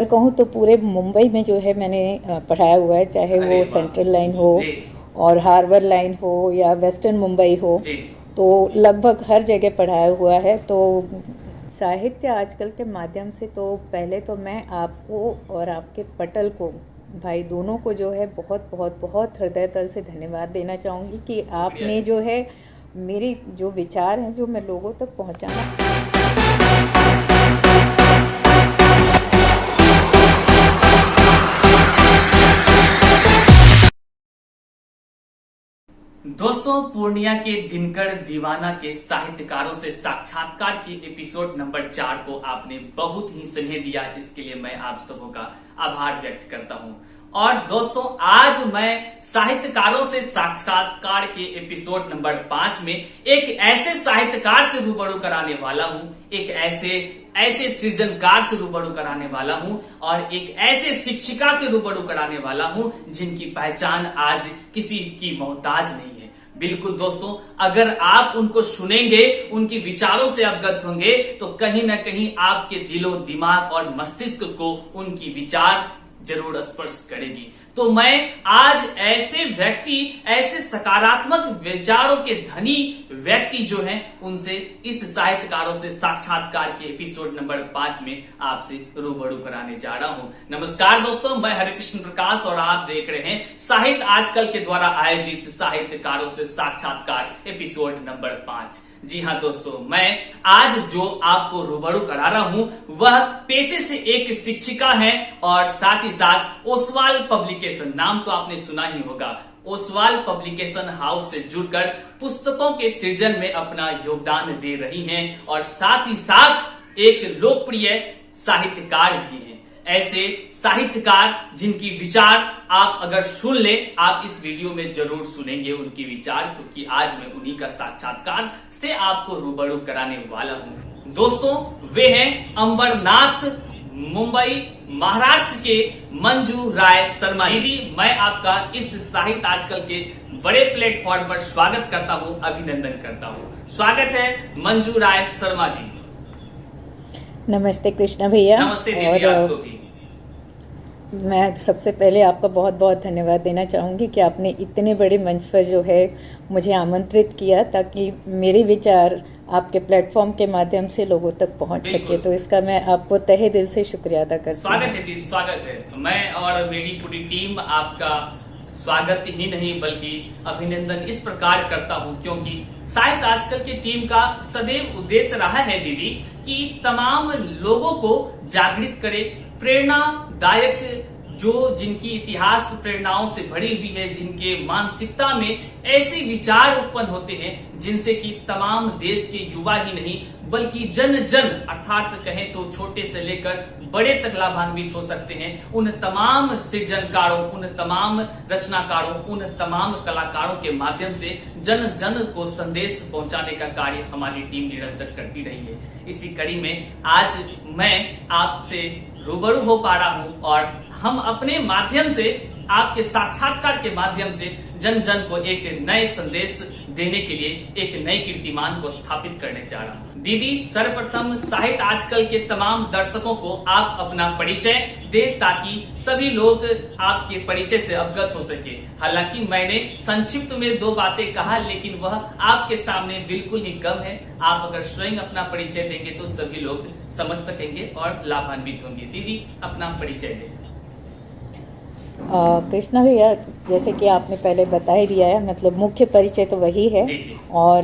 कहूँ तो पूरे मुंबई में जो है मैंने पढ़ाया हुआ है, चाहे वो सेंट्रल लाइन हो और हार्बर लाइन हो या वेस्टर्न मुंबई हो, तो लगभग हर जगह पढ़ाया हुआ है। तो साहित्य आजकल के माध्यम से तो पहले तो मैं आपको और आपके पटल को, भाई दोनों को जो है बहुत बहुत बहुत हृदय तल से धन्यवाद देना चाहूँगी कि आपने जो है मेरी जो विचार हैं जो मैं लोगों तक पहुँचाना। दोस्तों, पूर्णिया के दिनकर दीवाना के साहित्यकारों से साक्षात्कार के एपिसोड नंबर 4 को आपने बहुत ही स्नेह दिया, इसके लिए मैं आप सबों का आभार व्यक्त करता हूं। और दोस्तों, आज मैं साहित्यकारों से साक्षात्कार के एपिसोड नंबर 5 में एक ऐसे साहित्यकार से रूबरू कराने वाला हूं, एक ऐसे सृजनकार से रूबरू कराने वाला हूं और एक ऐसे शिक्षिका से रूबरू कराने वाला हूं जिनकी पहचान आज किसी की मोहताज नहीं है। बिल्कुल दोस्तों, अगर आप उनको सुनेंगे, उनके विचारों से अवगत होंगे तो कहीं ना कहीं आपके दिलो दिमाग और मस्तिष्क को उनकी विचार जरूर स्पर्श करेगी। तो मैं आज ऐसे सकारात्मक विचारों के धनी व्यक्ति जो हैं, उनसे इस साहित्यकारों से साक्षात्कार के एपिसोड नंबर 5 में आपसे रूबरू कराने जा रहा हूं। नमस्कार दोस्तों, मैं हरिकृष्ण प्रकाश और आप देख रहे हैं साहित्य आजकल के द्वारा आयोजित साहित्यकारों से साक्षात्कार एपिसोड नंबर 5। जी हाँ दोस्तों, मैं आज जो आपको रूबरू करा रहा हूं वह पेशे से एक शिक्षिका है और साथ ही साथ ओसवाल पब्लिकेशन, नाम तो आपने सुना ही होगा, ओसवाल पब्लिकेशन हाउस से जुड़कर पुस्तकों के सृजन में अपना योगदान दे रही हैं और साथ ही साथ एक लोकप्रिय साहित्यकार भी हैं। ऐसे साहित्यकार जिनकी विचार आप अगर सुन ले, आप इस वीडियो में जरूर सुनेंगे उनके विचार, क्योंकि आज मैं उन्हीं का साक्षात्कार से आपको रूबरू कराने वाला हूं। दोस्तों, वे हैं अंबरनाथ, मुंबई महाराष्ट्र के मंजू राय शर्मा। दीदी, मैं आपका इस साहित्य आजकल के बड़े प्लेटफॉर्म पर स्वागत करता हूं, अभिनंदन करता हूं। स्वागत है मंजू राय शर्मा जी। नमस्ते कृष्णा भैया। नमस्ते दीदी, आपको भी। मैं सबसे पहले आपका बहुत बहुत धन्यवाद देना चाहूँगी कि आपने इतने बड़े मंच पर जो है मुझे आमंत्रित किया ताकि मेरे विचार आपके प्लेटफॉर्म के माध्यम से लोगों तक पहुंच सके। तो इसका मैं आपको तहे दिल से शुक्रिया अदा करती हूँ। स्वागत है दीदी, स्वागत है। मैं और मेरी पूरी टीम आपका स्वागत ही नहीं बल्कि अभिनंदन इस प्रकार करता हूं, क्योंकि साहित्य आजकल की टीम का सदैव उद्देश्य रहा है दीदी कि तमाम लोगों को जागृत करे, प्रेरणादायक, जो जिनकी इतिहास प्रेरणाओं से भरी हुई है, जिनके मानसिकता में ऐसे विचार उत्पन्न होते हैं जिनसे कि तमाम देश के युवा ही नहीं बल्कि जन जन, अर्थात कहें तो छोटे से लेकर बड़े तक लाभान्वित हो सकते हैं। उन तमाम सृजनकारों, उन तमाम रचनाकारों, उन तमाम कलाकारों के माध्यम से जन जन को संदेश पहुंचाने का कार्य हमारी टीम निरंतर करती रही है। इसी कड़ी में आज मैं आपसे रूबरू हो पा रहा हूं और हम अपने माध्यम से, आपके साक्षात्कार के माध्यम से जन जन को एक नए संदेश देने के लिए एक नए कीर्तिमान को स्थापित करने जा रहा हूं। दीदी, सर्वप्रथम साहित्य आजकल के तमाम दर्शकों को आप अपना परिचय दे ताकि सभी लोग आपके परिचय से अवगत हो सके। हालांकि मैंने संक्षिप्त में 2 बातें कहा, लेकिन वह आपके सामने बिल्कुल ही कम है। आप अगर स्वयं अपना परिचय देंगे तो सभी लोग समझ सकेंगे और लाभान्वित होंगे। दीदी, अपना परिचय दें। कृष्णा भैया, जैसे कि आपने पहले बता ही दिया है, मतलब मुख्य परिचय तो वही है। जी। और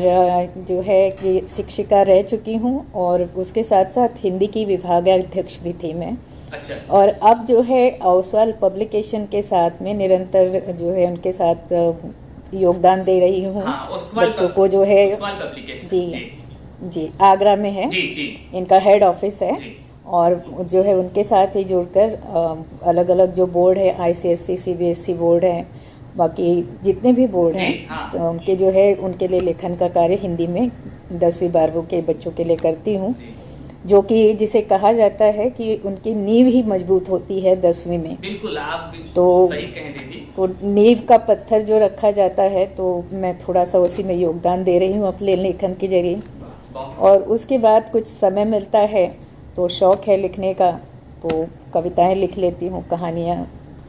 जो है कि शिक्षिका रह चुकी हूँ और उसके साथ साथ हिंदी की विभागाध्यक्ष भी थी मैं। अच्छा। और अब जो है ओसवाल पब्लिकेशन के साथ में निरंतर जो है उनके साथ योगदान दे रही हूँ। हाँ, बच्चों को जो है जी आगरा में है, इनका हेड ऑफिस है। और जो है उनके साथ ही जुड़कर अलग अलग जो बोर्ड है, ICSE CBSE बोर्ड है, बाकी जितने भी बोर्ड हैं, हाँ। तो उनके जो है उनके लिए लेखन का कार्य हिंदी में 10वीं 12वीं के बच्चों के लिए करती हूँ, जो कि जिसे कहा जाता है कि उनकी नींव ही मजबूत होती है 10वीं में। बिल्कुल, आप तो सही कह दीदी। तो नींव का पत्थर जो रखा जाता है, तो मैं थोड़ा सा उसी में योगदान दे रही हूँ अपने लेखन के जरिए। और उसके बाद कुछ समय मिलता है तो शौक है लिखने का, तो कविताएं लिख लेती हूँ, कहानियाँ,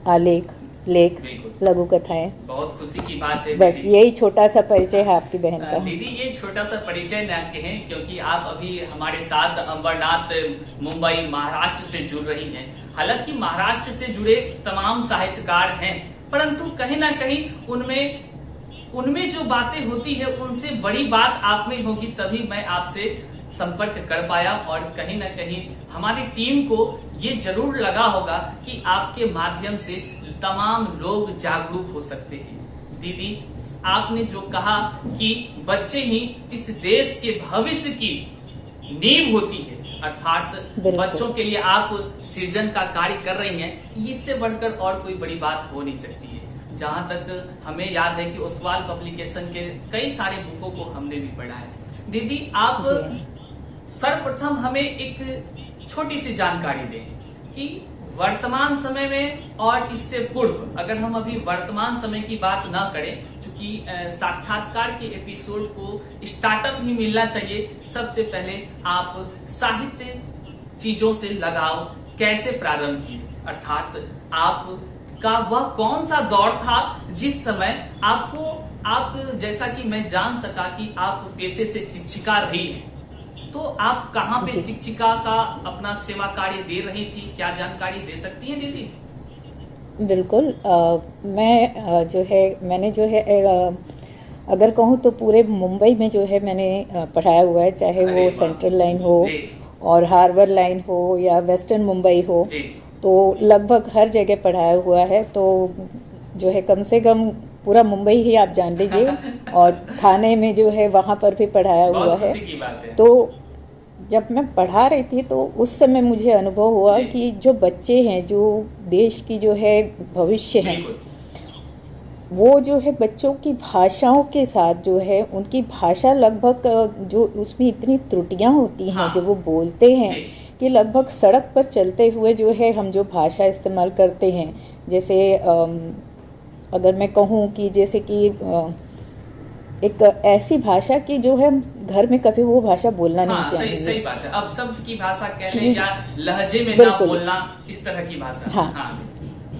आलेख, लेख, लघु कथाएं। बहुत खुशी की बात है बस दीदी। यही छोटा सा परिचय है आपकी बहन का। दीदी ये छोटा सा परिचय न कहें, क्योंकि आप अभी हमारे साथ अमरनाथ मुंबई महाराष्ट्र से जुड़ रही हैं। हालांकि महाराष्ट्र से जुड़े तमाम साहित्यकार हैं, परंतु कहीं ना कहीं उनमें जो बातें होती है उनसे बड़ी बात आप में होगी, तभी मैं आपसे संपर्क कर पाया। और कहीं ना कहीं हमारी टीम को ये जरूर लगा होगा कि आपके माध्यम से तमाम लोग जागरूक हो सकते हैं। दीदी, आपने जो कहा कि बच्चे ही इस देश के भविष्य की नींव होती है, अर्थात बच्चों के लिए आप सृजन का कार्य कर रही हैं, इससे बढ़कर और कोई बड़ी बात हो नहीं सकती है। जहां तक हमें याद है कि ओसवाल पब्लिकेशन के कई सारे बुकों को हमने भी पढ़ा है। दीदी, आप सर्वप्रथम हमें एक छोटी सी जानकारी दें कि वर्तमान समय में और इससे पूर्व, अगर हम अभी वर्तमान समय की बात ना करें, क्योंकि साक्षात्कार के एपिसोड को स्टार्टअप ही मिलना चाहिए, सबसे पहले आप साहित्य चीजों से लगाव कैसे प्रारंभ किए, अर्थात आपका वह कौन सा दौर था जिस समय आप जैसा कि मैं जान सका कि आप पेशे से शिक्षिका रही हैं, तो आप कहाँ पे शिक्षिका का अपना सेवा कार्य दे रही थी, क्या जानकारी दे सकती हैं दीदी? बिल्कुल। मैंने जो है अगर कहूँ तो पूरे मुंबई में जो है मैंने पढ़ाया हुआ है, चाहे वो सेंट्रल लाइन हो और हार्बर लाइन हो या वेस्टर्न मुंबई हो, तो लगभग हर जगह पढ़ाया हुआ है। तो जो है कम से कम पूरा मुंबई ही आप जान लीजिए और थाने में जो है वहाँ पर भी पढ़ाया हुआ है। तो जब मैं पढ़ा रही थी तो उस समय मुझे अनुभव हुआ कि जो बच्चे हैं, जो देश की जो है भविष्य है, वो जो है बच्चों की भाषाओं के साथ जो है उनकी भाषा लगभग जो उसमें इतनी त्रुटियां होती हैं जब वो बोलते हैं कि लगभग सड़क पर चलते हुए जो है हम जो भाषा इस्तेमाल करते हैं, जैसे अगर मैं कहूँ कि जैसे कि एक ऐसी भाषा की जो है घर में कभी वो भाषा बोलना नहीं चाहिए। सही बात है। अब शब्द की भाषा कह लें या लहजे में ना बोलना, इस तरह की भाषा। हाँ।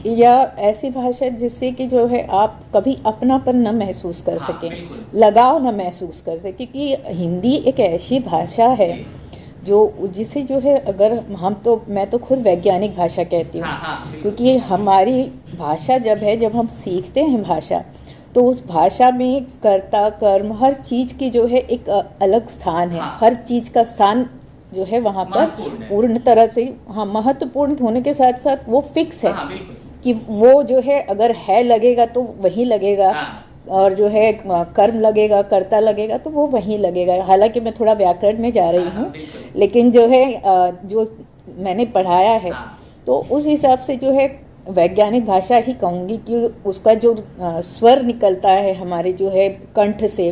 या ऐसी भाषा जिससे कि जो है आप कभी अपनापन न महसूस कर सकें, लगाव न महसूस कर सकें, क्योंकि हिंदी एक ऐसी भाषा है जो जिसे जो है अगर मैं तो खुद वैज्ञानिक भाषा कहती हूँ, क्योंकि हमारी भाषा जब हम सीखते हैं भाषा, तो उस भाषा में कर्ता कर्म हर चीज की जो है एक अलग स्थान है। हर चीज का स्थान जो है वहाँ पर पूर्ण तरह से महत्वपूर्ण होने के साथ साथ वो फिक्स है कि वो जो है अगर है लगेगा तो वही लगेगा, और जो है कर्म लगेगा, कर्ता लगेगा तो वो वहीं लगेगा। हालांकि मैं थोड़ा व्याकरण में जा रही हूँ, लेकिन जो है जो मैंने पढ़ाया है तो उस हिसाब से जो है वैज्ञानिक भाषा ही कहूंगी कि उसका जो स्वर निकलता है हमारे जो है कंठ से,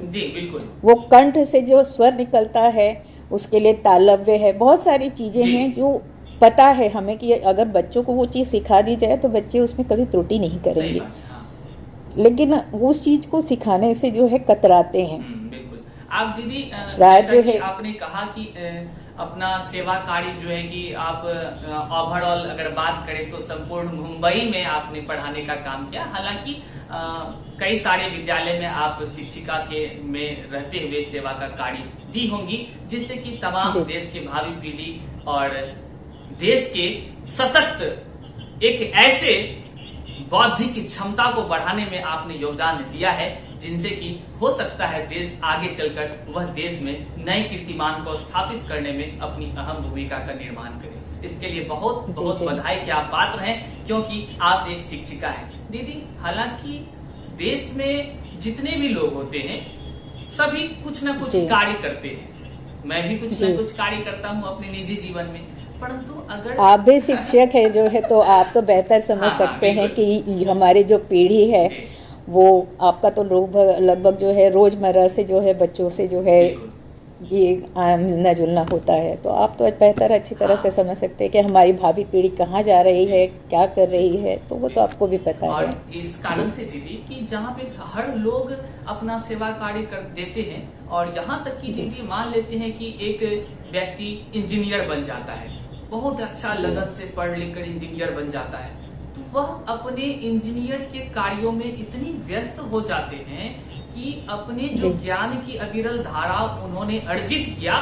वो कंठ से जो स्वर निकलता है उसके लिए तालव्य है, बहुत सारी चीजें हैं जो पता है हमें कि अगर बच्चों को वो चीज सिखा दी जाए तो बच्चे उसमें कभी त्रुटि नहीं करेंगे। लेकिन उस चीज को सिखाने से जो है कतराते हैं। बिल्कुल। आप दीदी शायद जो है आपने कहा कि अपना सेवा कार्य जो है कि आप ओवरऑल अगर बात करें तो संपूर्ण मुंबई में आपने पढ़ाने का काम किया। हालांकि कई सारे विद्यालय में आप शिक्षिका के में रहते हुए सेवा का कार्य दी होंगी, जिससे कि तमाम देश के भावी पीढ़ी और देश के सशक्त एक ऐसे बौद्धिक क्षमता को बढ़ाने में आपने योगदान दिया है, जिनसे कि हो सकता है देश आगे चलकर वह देश में नए कीर्तिमान को स्थापित करने में अपनी अहम भूमिका का निर्माण करे। इसके लिए बहुत बहुत बधाई के आप पात्र हैं, क्योंकि आप एक शिक्षिका हैं। दीदी, हालांकि देश में जितने भी लोग होते हैं सभी कुछ न कुछ कार्य करते हैं, मैं भी कुछ न कुछ कार्य करता हूँ अपने निजी जीवन में, परंतु अगर आप भी शिक्षक है जो है तो आप तो बेहतर समझ सकते हैं कि हमारी जो पीढ़ी है वो आपका तो लगभग जो है रोजमर्रा से जो है बच्चों से जो है ये मिलना जुलना होता है, तो आप तो बेहतर अच्छी तरह से समझ सकते हैं कि हमारी भावी पीढ़ी कहाँ जा रही है, क्या कर रही है, तो वो तो आपको भी पता है। और इस कारण से दीदी कि जहाँ पे हर लोग अपना सेवा कार्य कर देते हैं, और यहाँ तक कि दीदी मान लेते हैं कि एक व्यक्ति इंजीनियर बन जाता है, बहुत अच्छा लगन से पढ़ लिख कर इंजीनियर बन जाता है, तो वह अपने इंजीनियर के कार्यों में इतनी व्यस्त हो जाते हैं कि अपने जो ज्ञान की अविरल धारा उन्होंने अर्जित किया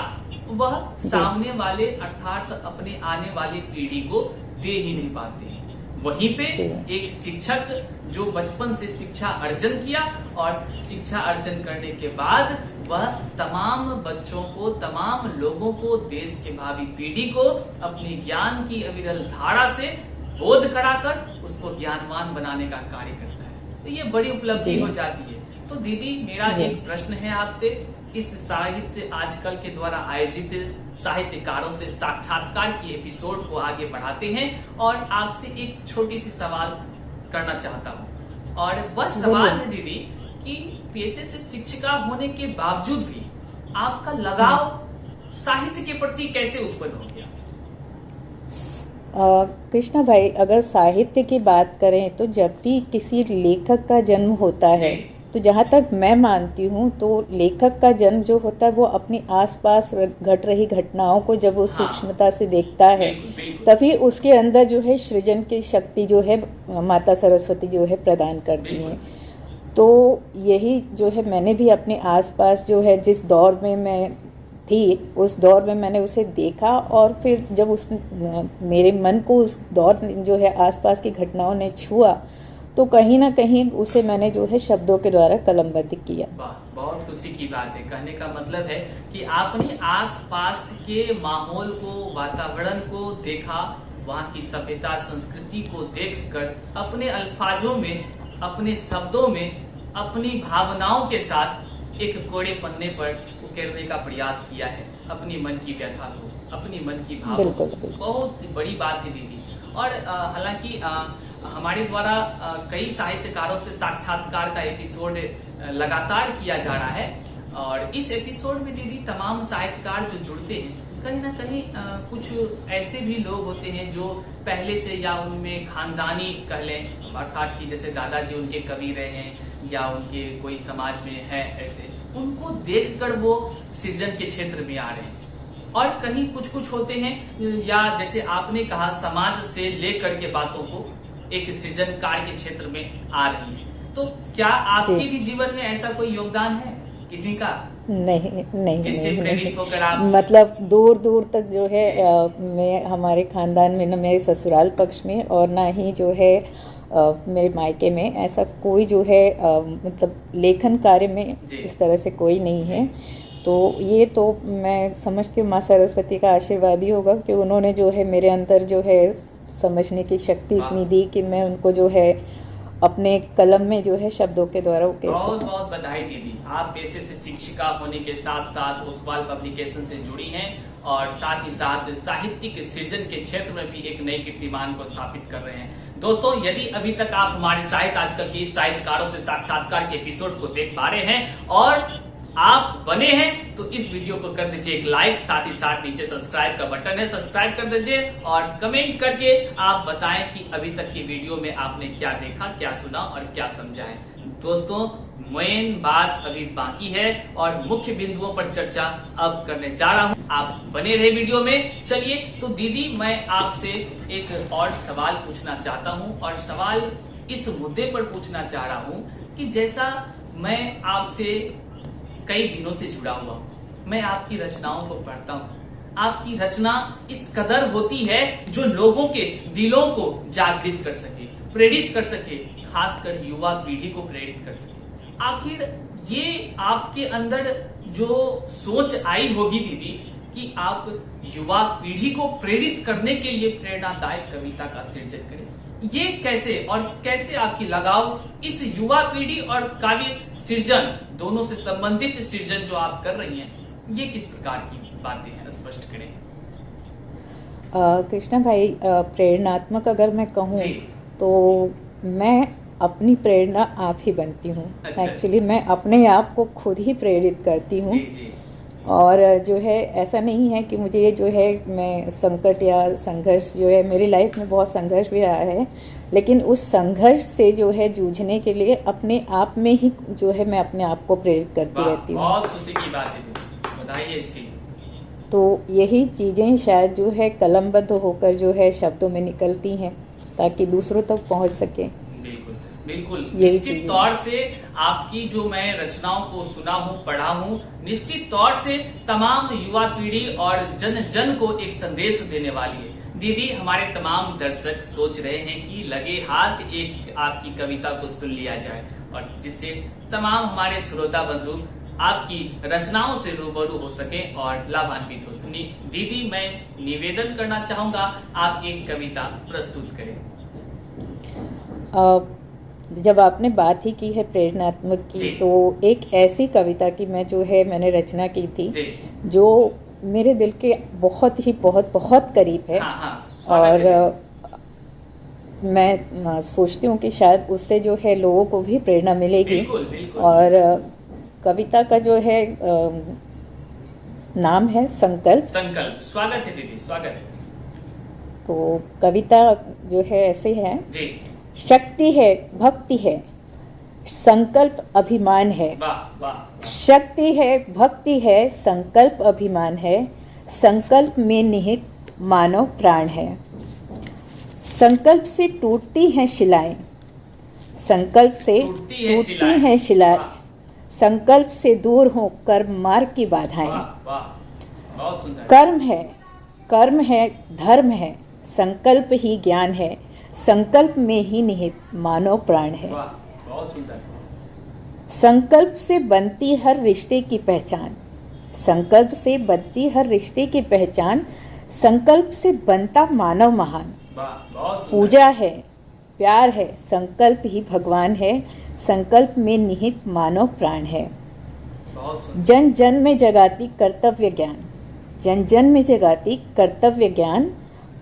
वह सामने वाले अर्थात अपने आने वाली पीढ़ी को दे ही नहीं पाते हैं। वहीं पे एक शिक्षक जो बचपन से शिक्षा अर्जन किया और शिक्षा अर्जन करने के बाद वह तमाम बच्चों को, तमाम लोगों को, देश के भावी पीढ़ी को अपने ज्ञान की अविरल धारा से बोध कराकर उसको ज्ञानवान बनाने का कार्य करता है। तो ये बड़ी उपलब्धि हो जाती है। तो दीदी मेरा एक प्रश्न है आपसे, इस साहित्य आजकल के द्वारा आयोजित साहित्यकारों से साक्षात्कार की एपिसोड को आगे बढ़ाते हैं और आपसे एक छोटी सी सवाल करना चाहता हूँ, और वह सवाल है दीदी कि पेशे से शिक्षिका होने के बावजूद भी आपका लगाव साहित्य के प्रति कैसे उत्पन्न हो गया? कृष्णा भाई, अगर साहित्य की बात करें तो जब भी किसी लेखक का जन्म होता है तो जहाँ तक मैं मानती हूँ तो लेखक का जन्म जो होता है वो अपने आसपास घट रही घटनाओं को जब वो सूक्ष्मता से देखता है तभी उसके अंदर जो है सृजन की शक्ति जो है माता सरस्वती जो है प्रदान करती हैं। तो यही जो है मैंने भी अपने आसपास जो है जिस दौर में मैं थी उस दौर में मैंने उसे देखा, और फिर जब उस मेरे मन को उस दौर जो है आसपास की घटनाओं ने छुआ तो कहीं ना कहीं उसे मैंने जो है शब्दों के द्वारा कलमबद्ध किया। बहुत खुशी की बात है। कहने का मतलब है कि आपने आसपास के माहौल को, वातावरण को देखा, वहाँ की सभ्यता संस्कृति को देखकर अपने अल्फाजों में, अपने शब्दों में, अपनी भावनाओं के साथ एक कोरे पन्ने पर उकेरने का प्रयास किया है अपनी मन की व्यथा को, अपनी मन की भावना को। बहुत बड़ी बात है दीदी। और हालांकि हमारे द्वारा कई साहित्यकारों से साक्षात्कार का एपिसोड लगातार किया जा रहा है, और इस एपिसोड में दीदी तमाम साहित्यकार जो जुड़ते हैं कहीं ना कहीं कुछ ऐसे भी लोग होते हैं जो पहले से या उनमें खानदानी कह लें, अर्थात कि जैसे दादाजी उनके कवि रहे हैं या उनके कोई समाज में है, ऐसे उनको देखकर वो सृजन के क्षेत्र में आ रहे हैं। और कहीं कुछ कुछ होते हैं या जैसे आपने कहा समाज से लेकर के बातों को एक सृजन कार्य के क्षेत्र में आ रही है। तो क्या आपके भी जीवन में ऐसा कोई योगदान है किसी का? नहीं जिससे प्रेरित होकर आप मतलब दूर दूर तक जो है मैं हमारे खानदान में, न मेरे ससुराल पक्ष में और ना ही जो है मेरे मायके में ऐसा कोई जो है मतलब लेखन कार्य में इस तरह से कोई नहीं है। तो ये तो मैं समझती हूँ माँ सरस्वती का आशीर्वाद ही होगा कि उन्होंने जो है मेरे अंदर जो है समझने की शक्ति इतनी दी कि मैं उनको जो है अपने कलम में जो है शब्दों के द्वारा बहुत बहुत बधाई दीदी। आप पेशे से शिक्षिका होने के साथ साथ ओसवाल पब्लिकेशन से जुड़ी हैं और साथ ही साथ साहित्यिक सृजन के क्षेत्र में भी एक नई कीर्तिमान को स्थापित कर रहे हैं। दोस्तों, यदि अभी तक आप हमारे साहित्य आजकल के इस साहित्यकारों से साक्षात्कार के एपिसोड को देख पा रहे हैं और आप बने हैं तो इस वीडियो को कर दीजिए एक लाइक, साथ ही साथ नीचे सब्सक्राइब का बटन है, सब्सक्राइब कर दीजिए और कमेंट करके आप बताएं कि अभी तक की वीडियो में आपने क्या देखा, क्या सुना और क्या समझा है। दोस्तों, मेन बात अभी बाकी है और मुख्य बिंदुओं पर चर्चा अब करने जा रहा हूं। आप बने रहे वीडियो में। चलिए तो दीदी, मैं आपसे एक और सवाल पूछना चाहता हूं और सवाल इस मुद्दे पर पूछना चाह रहा हूं कि जैसा मैं आपसे कई दिनों से जुड़ा हुआ हूं, मैं आपकी रचनाओं को पढ़ता हूं। आपकी रचना इस कदर होती है जो लोगों के दिलों को जागृत कर सके, प्रेरित कर सके, खासकर युवा पीढ़ी को प्रेरित कर सके। आखिर ये आपके अंदर जो सोच आई होगी दीदी कि आप युवा पीढ़ी को प्रेरित करने के लिए प्रेरणादायक कविता का सृजन करें, ये कैसे और कैसे आपकी लगाव इस युवा पीढ़ी और काव्य सृजन दोनों से संबंधित सृजन जो आप कर रही हैं, ये किस प्रकार की बातें हैं, स्पष्ट करें। कृष्णा भाई, प्रेरणात्मक अगर मैं कहूँ तो मैं अपनी प्रेरणा आप ही बनती हूँ। एक्चुअली मैं अपने आप को खुद ही प्रेरित करती हूँ। और जो है ऐसा नहीं है कि मुझे ये जो है मैं संकट या संघर्ष जो है, मेरी लाइफ में बहुत संघर्ष भी रहा है, लेकिन उस संघर्ष से जो है जूझने के लिए अपने आप में ही जो है मैं अपने आप को प्रेरित करती रहती हूँ। बहुत खुशी की बात है, बधाई है इसके लिए। तो यही चीज़ें शायद जो है कलमबद्ध होकर जो है शब्दों में निकलती हैं ताकि दूसरों तक पहुंच सके। बिल्कुल बिल्कुल, यही निश्चित चीज़ें। तौर से आपकी जो मैं रचनाओं को सुना हूँ, पढ़ा हूँ, निश्चित तौर से तमाम युवा पीढ़ी और जन जन को एक संदेश देने वाली है। दीदी, हमारे तमाम दर्शक सोच रहे हैं कि लगे हाथ एक आपकी कविता को सुन लिया जाए और जिससे तमाम हमारे श्रोता बंधु आपकी रचनाओं से रूबरू हो सके और लाभान्वित हो सके। दीदी, मैं निवेदन करना चाहूंगा, आप एक कविता प्रस्तुत करें। जब आपने बात ही की है प्रेरणात्मक की, जी। तो एक ऐसी कविता की मैंने रचना की थी जी। जो मेरे दिल के बहुत ही बहुत करीब है। हाँ, हाँ, स्वागत और है। मैं सोचती हूँ कि शायद उससे जो है लोगों को भी प्रेरणा मिलेगी। बिल्कुल, बिल्कुल। और कविता का जो है नाम है संकल्प। संकल्प। स्वागत है दीदी, स्वागत है। तो कविता जो है ऐसे है। जी। शक्ति है, भक्ति है, संकल्प अभिमान है। वाह वाह। शक्ति है, भक्ति है, संकल्प अभिमान है, संकल्प में निहित मानव प्राण है। संकल्प से टूटती हैं शिलाएं, संकल्प से टूटती हैं शिलाएं, संकल्प से दूर हो कर्म मार्ग की बाधाएं। वाह वाह, बहुत सुंदर। कर्म है, धर्म है, संकल्प ही ज्ञान है, संकल्प में ही निहित मानव प्राण है। वाह, बहुत सुंदर। संकल्प से बनती हर रिश्ते की पहचान, संकल्प से बनती हर रिश्ते की पहचान, संकल्प से बनता मानव महान। वाह, बहुत सुंदर। पूजा है, प्यार है, संकल्प ही भगवान है, संकल्प में निहित मानव प्राण है। बहुत सुंदर। जन जन में जगाती कर्तव्य ज्ञान, जन जन में जगाती कर्तव्य ज्ञान,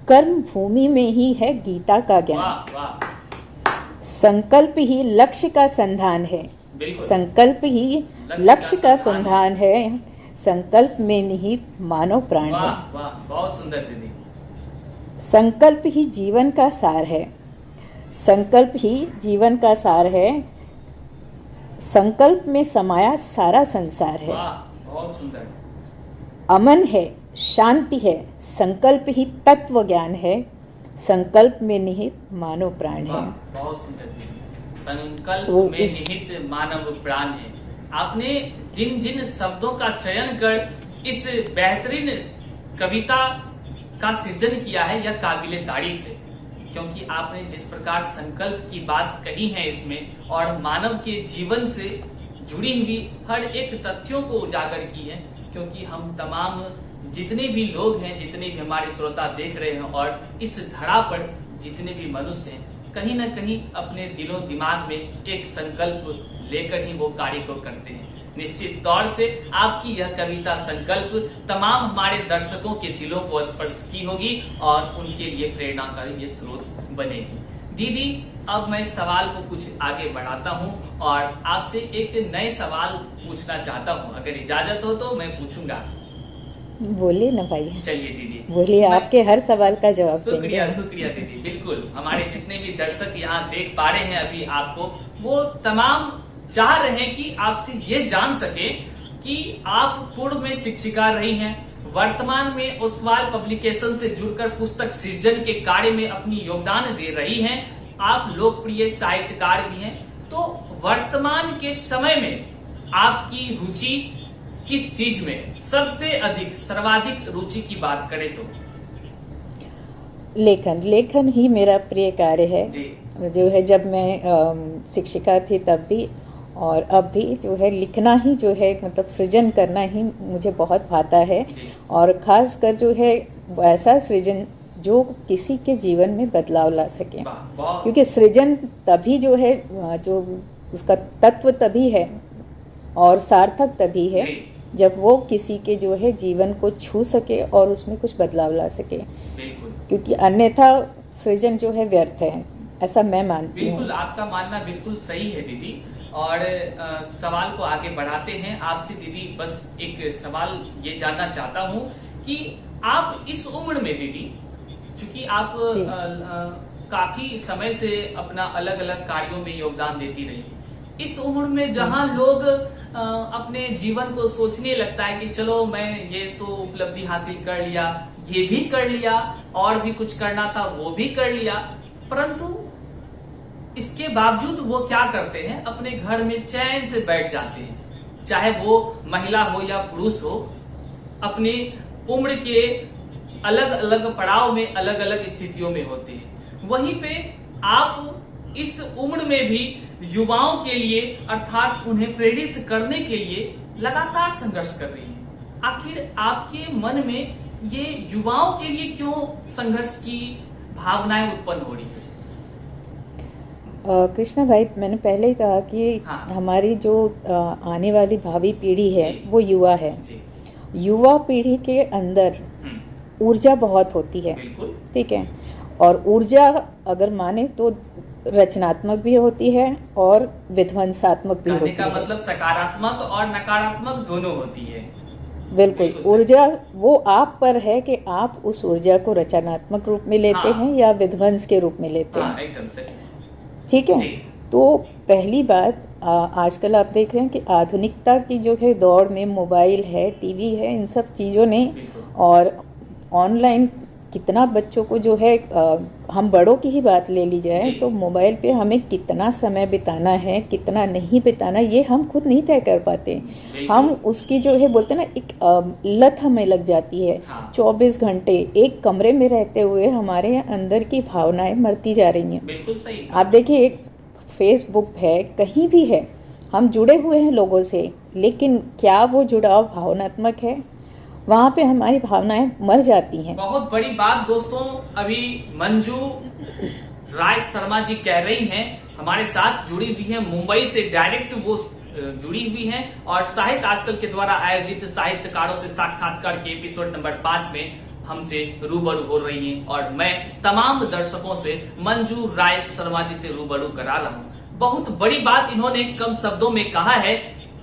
कर्म भूमि में ही है गीता का ज्ञान। वाह वाह। संकल्प ही लक्ष्य का संधान है, बिल्कुल। संकल्प ही लक्ष्य का संधान है, संकल्प में निहित मानव प्राण वाह है। वाह, बहुत सुंदर दीदी। संकल्प ही जीवन का सार है, संकल्प ही जीवन का सार है, संकल्प में समाया सारा संसार है। वाह, बहुत सुंदर। अमन है, शांति है, संकल्प ही तत्व ज्ञान है, संकल्प में निहित मानव प्राण वाह, है। बहुत सुंदर दीदी। संकल्प तो में इस- निहित मानव प्राण है। आपने जिन जिन शब्दों का चयन कर इस बेहतरीन कविता का सृजन किया है, यह काबिले तारीफ है, क्योंकि आपने जिस प्रकार संकल्प की बात कही है इसमें और मानव के जीवन से जुड़ी हुई हर एक तथ्यों को उजागर की है, क्योंकि हम तमाम जितने भी लोग हैं, जितने भी हमारे श्रोता देख रहे हैं और इस धरा पर जितने भी मनुष्य हैं, कहीं ना कहीं अपने दिलों दिमाग में एक संकल्प लेकर ही वो कार्य को करते हैं। निश्चित तौर से आपकी यह कविता संकल्प तमाम हमारे दर्शकों के दिलों को स्पर्श की होगी और उनके लिए प्रेरणा का ये स्रोत बनेगी। दीदी, अब मैं सवाल को कुछ आगे बढ़ाता हूँ और आपसे एक नए सवाल पूछना चाहता हूँ, अगर इजाजत हो तो मैं पूछूंगा। बोलिए ना भाई, चलिए दीदी, बोलिए, आपके हर सवाल का जवाब शुक्रिया देंगे। शुक्रिया दीदी। बिल्कुल, हमारे जितने भी दर्शक यहाँ देख पा रहे हैं अभी आपको, वो तमाम चाह रहे हैं कि आपसे ये जान सके कि आप पूर्व में शिक्षिका रही हैं, वर्तमान में ओसवाल पब्लिकेशन से जुड़कर पुस्तक सृजन के कार्य में अपनी योगदान दे रही हैं, आप लोकप्रिय साहित्यकार भी हैं। तो वर्तमान के समय में आपकी रुचि किस चीज में सबसे अधिक, सर्वाधिक रुचि की बात करें तो? लेखन ही मेरा प्रिय कार्य है। जी। जो है, जब मैं शिक्षिका थी तब भी और अब भी जो है लिखना ही जो है, मतलब सृजन करना ही मुझे बहुत भाता है। जी। और खास कर जो है ऐसा सृजन जो किसी के जीवन में बदलाव ला सके, वाह, वाह। क्योंकि सृजन तभी जो है, जो उसका तत्व तभी है और सार्थक तभी है जी। जब वो किसी के जो है जीवन को छू सके और उसमें कुछ बदलाव ला सके, बिल्कुल क्योंकि अन्यथा सृजन जो है व्यर्थ है, ऐसा मैं मानती हूँ। बिल्कुल, आपका मानना बिल्कुल सही है दीदी। और सवाल को आगे बढ़ाते हैं आपसे दीदी। बस एक सवाल ये जानना चाहता हूँ कि आप इस उम्र में दीदी, चूंकि आप काफी समय से अपना अलग अलग कार्यों में योगदान देती रही, इस उम्र में जहां लोग अपने जीवन को सोचने लगता है कि चलो मैं ये तो उपलब्धि हासिल कर लिया, ये भी कर लिया, और भी कुछ करना था वो भी कर लिया, परंतु इसके बावजूद वो क्या करते हैं, अपने घर में चैन से बैठ जाते हैं, चाहे वो महिला हो या पुरुष हो, अपनी उम्र के अलग अलग पड़ाव में अलग अलग स्थितियों में होते हैं। वहीं पे आप इस उम्र में भी युवाओं के लिए अर्थात उन्हें प्रेरित करने के लिए लगातार संघर्ष कर रही हैं। आखिर आपके मन में ये युवाओं के लिए क्यों संघर्ष की भावनाएं उत्पन्न हो रही है? कृष्णा भाई, मैंने पहले ही कहा कि हाँ। हमारी जो आने वाली भावी पीढ़ी है वो युवा है। जी। युवा पीढ़ी के अंदर ऊर्जा बहुत होती है, बिल्कुल। ठीक है, और ऊर्जा अगर माने तो रचनात्मक भी होती है और विध्वंसात्मक भी कहने होती का है। मतलब सकारात्मक और नकारात्मक दोनों होती है। बिल्कुल, ऊर्जा वो आप पर है कि आप उस ऊर्जा को रचनात्मक रूप में लेते हाँ। हैं या विध्वंस के रूप में लेते हाँ, हैं, एकदम से। ठीक है। जी। तो पहली बात, आजकल आप देख रहे हैं कि आधुनिकता की जो है दौड़ में मोबाइल है, टीवी है, इन सब चीज़ों ने बिल्कुल। और ऑनलाइन कितना बच्चों को जो है, हम बड़ों की ही बात ले ली जाए जी। तो मोबाइल पे हमें कितना समय बिताना है, कितना नहीं बिताना, ये हम खुद नहीं तय कर पाते। बिल्कुल। हम उसकी जो है बोलते हैं ना, एक लत हमें लग जाती है। हाँ। 24 घंटे एक कमरे में रहते हुए हमारे अंदर की भावनाएं मरती जा रही हैं। बिल्कुल सही। आप देखिए, एक फेसबुक है, कहीं भी है, हम जुड़े हुए हैं लोगों से, लेकिन क्या वो जुड़ाव भावनात्मक है? वहाँ पे हमारी भावनाएं मर जाती हैं। बहुत बड़ी बात दोस्तों, अभी मंजू राय शर्मा जी कह रही हैं, हमारे साथ जुड़ी हुई हैं, मुंबई से डायरेक्ट वो जुड़ी हुई हैं और साहित्य आजकल के द्वारा आयोजित साहित्यकारों से साक्षात्कार के एपिसोड नंबर 5 में हमसे रूबरू हो रही हैं और मैं तमाम दर्शकों से मंजू राय शर्मा जी से रूबरू करा रहा हूं। बहुत बड़ी बात इन्होंने कम शब्दों में कहा है,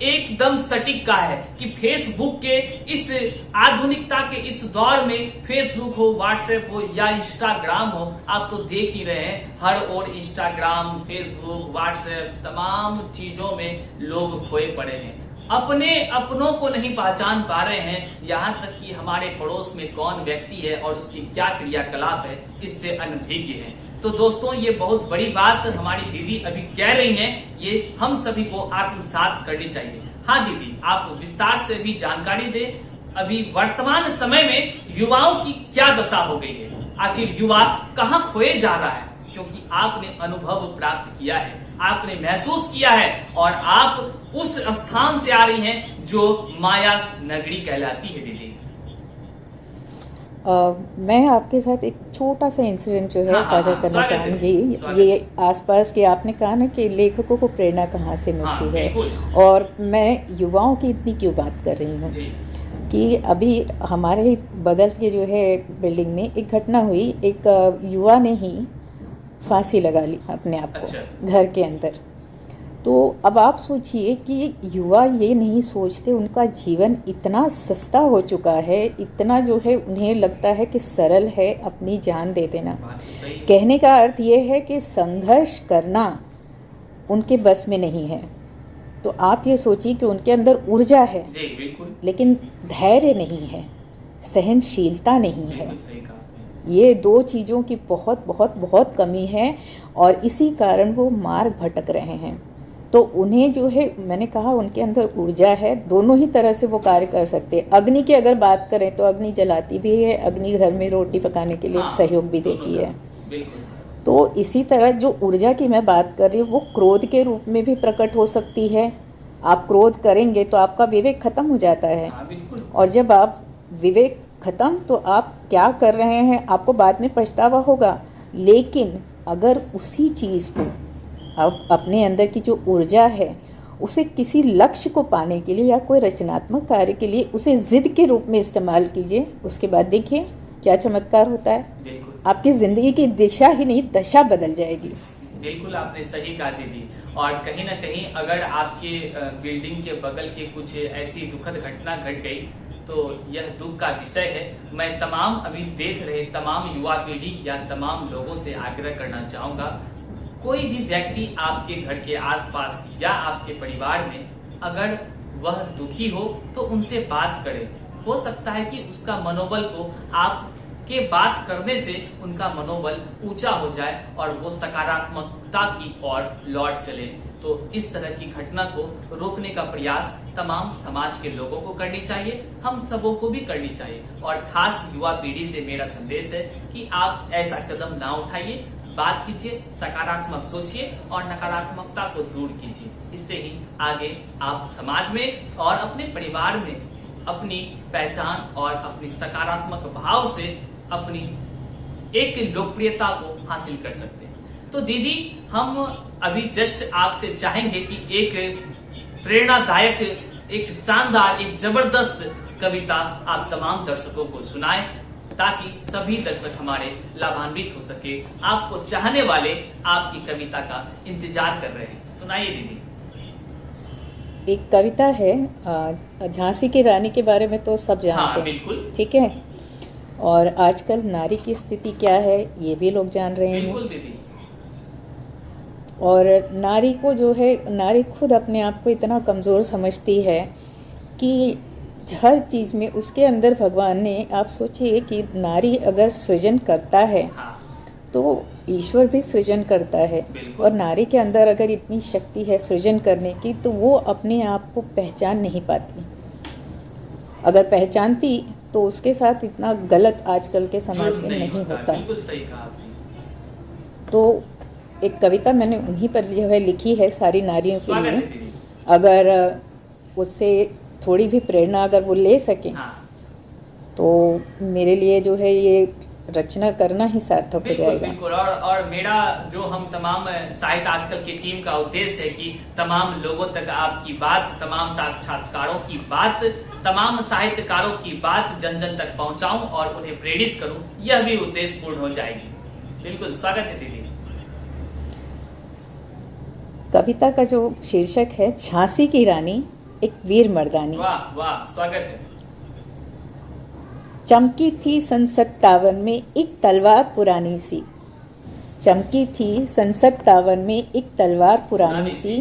एकदम सटीक कहा है कि फेसबुक के इस आधुनिकता के इस दौर में, फेसबुक हो, व्हाट्सएप हो या इंस्टाग्राम हो, आप तो देख ही रहे हैं, हर ओर इंस्टाग्राम, फेसबुक, व्हाट्सएप, तमाम चीजों में लोग खोए पड़े हैं, अपने अपनों को नहीं पहचान पा रहे हैं, यहाँ तक कि हमारे पड़ोस में कौन व्यक्ति है और उसकी क्या क्रियाकलाप है इससे अनभिज्ञ है। तो दोस्तों, ये बहुत बड़ी बात हमारी दीदी अभी कह रही हैं, ये हम सभी को आत्मसात करनी चाहिए। हाँ दीदी, आप विस्तार से भी जानकारी दें, अभी वर्तमान समय में युवाओं की क्या दशा हो गई है, आखिर युवा कहाँ खोए जा रहा है, क्योंकि आपने अनुभव प्राप्त किया है, आपने महसूस किया है और आप उस स्थान से आ रही हैं जो माया नगरी कहलाती है दीदी। मैं आपके साथ एक छोटा सा इंसिडेंट जो है साझा करना चाहूँगी। ये आसपास के, आपने कहा ना कि लेखकों को प्रेरणा कहाँ से मिलती है, और मैं युवाओं की इतनी क्यों बात कर रही हूँ कि अभी हमारे ही बगल के जो है बिल्डिंग में एक घटना हुई। एक युवा ने ही फांसी लगा ली अपने आप को घर के अंदर। तो अब आप सोचिए कि युवा ये नहीं सोचते, उनका जीवन इतना सस्ता हो चुका है, इतना जो है उन्हें लगता है कि सरल है अपनी जान दे देना। कहने का अर्थ ये है कि संघर्ष करना उनके बस में नहीं है। तो आप ये सोचिए कि उनके अंदर ऊर्जा है, लेकिन धैर्य नहीं है, सहनशीलता नहीं है। ये दो चीज़ों की बहुत बहुत बहुत कमी है और इसी कारण वो मार्ग भटक रहे हैं। तो उन्हें जो है, मैंने कहा, उनके अंदर ऊर्जा है, दोनों ही तरह से वो कार्य कर सकते हैं। अग्नि की अगर बात करें तो अग्नि जलाती भी है, अग्नि घर में रोटी पकाने के लिए सहयोग भी देती है। तो इसी तरह जो ऊर्जा की मैं बात कर रही हूँ वो क्रोध के रूप में भी प्रकट हो सकती है। आप क्रोध करेंगे तो आपका विवेक खत्म हो जाता है, और जब आप विवेक खत्म तो आप क्या कर रहे हैं आपको बाद में पछतावा होगा। लेकिन अगर उसी चीज़ को आप अपने अंदर की जो ऊर्जा है उसे किसी लक्ष्य को पाने के लिए या कोई रचनात्मक कार्य के लिए उसे जिद के रूप में इस्तेमाल कीजिए, उसके बाद देखिए क्या चमत्कार होता है। आपकी ज़िंदगी की दिशा ही नहीं, दशा बदल जाएगी। बिल्कुल आपने सही कहा दीदी। और कहीं ना कहीं अगर आपके बिल्डिंग के बगल के कुछ ऐसी दुखद घटना घट गई तो यह दुख का विषय है। मैं तमाम अभी देख रहे तमाम युवा पीढ़ी या तमाम लोगों से आग्रह करना चाहूँगा, कोई भी व्यक्ति आपके घर के आसपास या आपके परिवार में अगर वह दुखी हो तो उनसे बात करें। हो सकता है कि उसका मनोबल को आपके बात करने से उनका मनोबल ऊंचा हो जाए और वो सकारात्मकता की ओर लौट चले। तो इस तरह की घटना को रोकने का प्रयास तमाम समाज के लोगों को करनी चाहिए, हम सबों को भी करनी चाहिए। और खास युवा पीढ़ी से मेरा संदेश है कि आप ऐसा कदम ना उठाइए, बात कीजिए, सकारात्मक सोचिए और नकारात्मकता को दूर कीजिए। इससे ही आगे आप समाज में और अपने परिवार में अपनी पहचान और अपनी सकारात्मक भाव से अपनी एक लोकप्रियता को हासिल कर सकते हैं। तो दीदी, हम अभी जस्ट आपसे चाहेंगे कि एक प्रेरणादायक, एक शानदार, एक जबरदस्त कविता आप तमाम दर्शकों को सुनाएं ताकि सभी दर्शक हमारे लाभान्वित हो सके। आपको चाहने वाले आपकी कविता का इंतजार कर रहे हैं। सुनाइए दीदी। एक कविता है झांसी की रानी के बारे में तो सब जानते हैं। बिल्कुल। ठीक है, और आजकल नारी की स्थिति क्या है ये भी लोग जान रहे हैं। बिल्कुल दीदी। और नारी को जो है, नारी खुद अपने आप को इतना कमज़ोर समझती है कि हर चीज़ में उसके अंदर भगवान ने, आप सोचिए कि नारी अगर सृजन करता है तो ईश्वर भी सृजन करता है। और नारी के अंदर अगर इतनी शक्ति है सृजन करने की तो वो अपने आप को पहचान नहीं पाती। अगर पहचानती तो उसके साथ इतना गलत आजकल के समाज में नहीं होता। बिल्कुल सही कहा आपने। तो एक कविता मैंने उन्हीं पर जो है लिखी है, सारी नारियों के लिए। अगर उससे थोड़ी भी प्रेरणा अगर वो ले सके तो मेरे लिए जो है ये रचना करना ही सार्थक हो जाएगा। बिल्कुल। और मेरा जो हम तमाम साहित्य आजकल की टीम का उद्देश्य है कि तमाम लोगों तक आपकी बात, तमाम साक्षात्कारों की बात, तमाम साहित्यकारों की बात जन जन तक पहुंचाऊं और उन्हें प्रेरित करूं, यह भी उद्देश्य पूर्ण हो जाएगी। बिल्कुल, स्वागत है दीदी। कविता का जो शीर्षक है झांसी की रानी एक वीर मर्दानी। वाह वाह, स्वागत है। चमकी थी सन 57 में एक तलवार पुरानी सी, चमकी थी सन 57 में एक तलवार पुरानी सी,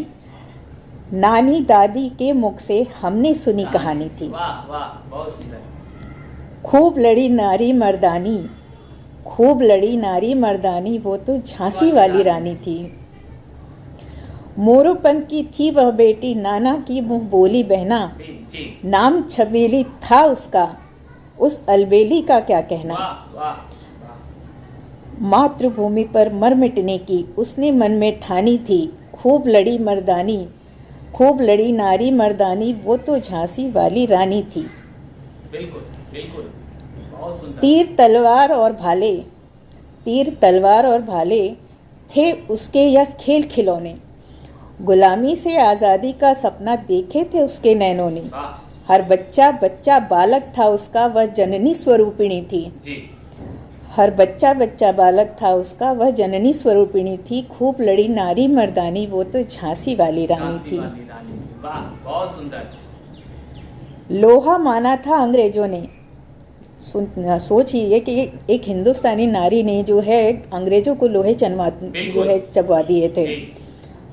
नानी दादी के मुख से हमने सुनी कहानी थी। वाह वाह, बहुत सुंदर। खूब लड़ी नारी मर्दानी, खूब लड़ी नारी मर्दानी, वो तो झांसी वाली रानी थी। मोरोपंत की थी वह बेटी, नाना की मुंह बोली बहना, नाम छबीली था उसका, उस अलबेली का क्या कहना। मातृभूमि पर मर मिटने की उसने मन में ठानी थी, खूब लड़ी मर्दानी, खूब लड़ी नारी मर्दानी, वो तो झांसी वाली रानी थी। बिल्कुल बिल्कुल, बहुत सुंदर। तीर तलवार और भाले, तीर तलवार और भाले थे उसके यह खेल खिलौने, गुलामी से आज़ादी का सपना देखे थे उसके नैनों ने। हर बच्चा बच्चा बालक था उसका, वह जननी स्वरूपिणी थी जी। हर बच्चा बच्चा बालक था उसका, वह जननी स्वरूपिणी थी। खूब लड़ी नारी मर्दानी, वो तो झांसी वाली रानी थी। वाह, बहुत सुंदर। लोहा माना था अंग्रेजों ने, सोचिए कि एक हिंदुस्तानी नारी ने जो है अंग्रेजों को लोहे चबवा दिए थे।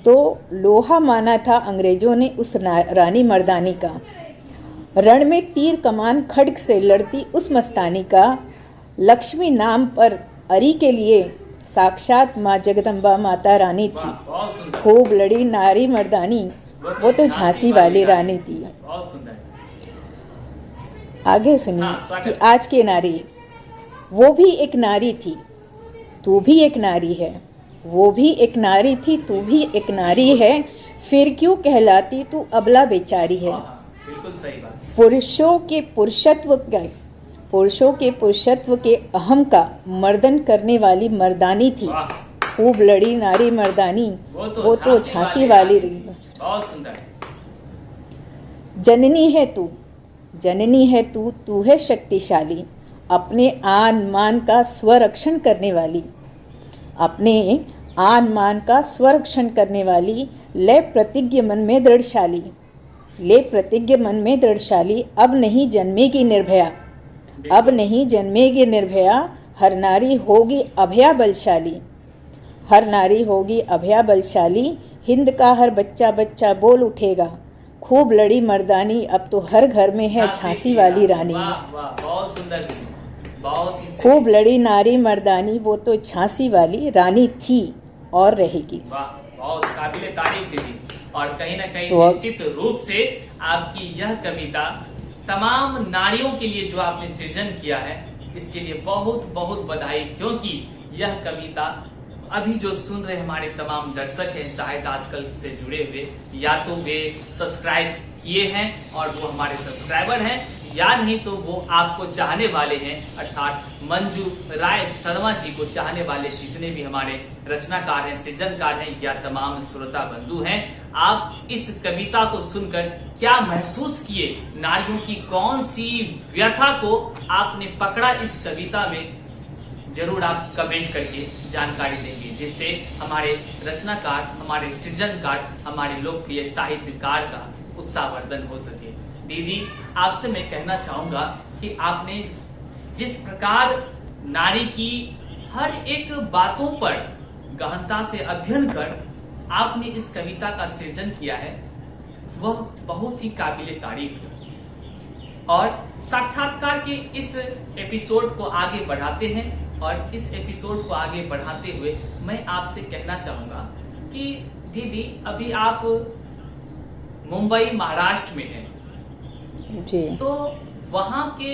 तो लोहा माना था अंग्रेजों ने उस रानी मर्दानी का, रण में तीर कमान खड्ग से लड़ती उस मस्तानी का, लक्ष्मी नाम पर अरी के लिए साक्षात माँ जगदम्बा माता रानी थी। खूब लड़ी नारी मर्दानी, वो तो झांसी वाली रानी थी। आगे सुनिए कि आज की नारी, वो भी एक नारी थी, तू भी एक नारी है, वो भी एक नारी थी, तू भी एक नारी है, फिर क्यों कहलाती तू अबला बेचारी है। बिल्कुल सही बात। पुरुषों के पुरुषत्व के अहम का मर्दन करने वाली मर्दानी थी। खूब लड़ी नारी मर्दानी, वो तो झांसी वाली रही। बहुत सुंदर। जननी है तू, जननी है तू, तू है शक्तिशाली, अपने आन मान का स्वरक्षण करने वाली, अपने आन मान का स्वरक्षण करने वाली, ले प्रतिज्ञ मन में दृढ़शाली, ले प्रतिज्ञ मन में दृढ़शाली, अब नहीं जन्मेगी निर्भया, अब नहीं जन्मेगी निर्भया, हर नारी होगी अभया बलशाली, हर नारी होगी अभया बलशाली, हिंद का हर बच्चा बच्चा बोल उठेगा, खूब लड़ी मर्दानी, अब तो हर घर में है झांसी वाली रानी। वाह वाह, बहुत सुंदर, बहुत ही खूब लड़ी नारी मर्दानी, वो तो झांसी वाली रानी थी और रहेगी। वाह, बहुत काबिले तारीफ दीदी। और कहीं ना कहीं तो निश्चित रूप से आपकी यह कविता तमाम नारियों के लिए जो आपने सृजन किया है, इसके लिए बहुत बहुत बधाई, क्योंकि यह कविता अभी जो सुन रहे हमारे तमाम दर्शक हैं शायद आजकल से जुड़े हुए, या तो वे सब्सक्राइब किए हैं और वो हमारे सब्सक्राइबर हैं, या नहीं तो वो आपको चाहने वाले हैं, अर्थात मंजू राय शर्मा जी को चाहने वाले जितने भी हमारे रचनाकार हैं, सृजनकार हैं, या तमाम श्रोता बंधु हैं। आप इस कविता को सुनकर क्या महसूस किए, नारियों की कौन सी व्यथा को आपने पकड़ा इस कविता में, जरूर आप कमेंट करके जानकारी देंगे, जिससे हमारे रचनाकार, हमारे सृजनकार, हमारे लोकप्रिय साहित्यकार का उत्साहवर्धन हो सके। दीदी, आपसे मैं कहना चाहूंगा कि आपने जिस प्रकार नारी की हर एक बातों पर गहनता से अध्ययन कर आपने इस कविता का सृजन किया है, वह बहुत ही काबिले तारीफ है। और साक्षात्कार के इस एपिसोड को आगे बढ़ाते हैं, और इस एपिसोड को आगे बढ़ाते हुए मैं आपसे कहना चाहूंगा कि दीदी, अभी आप मुंबई महाराष्ट्र में हैं जी, तो वहां के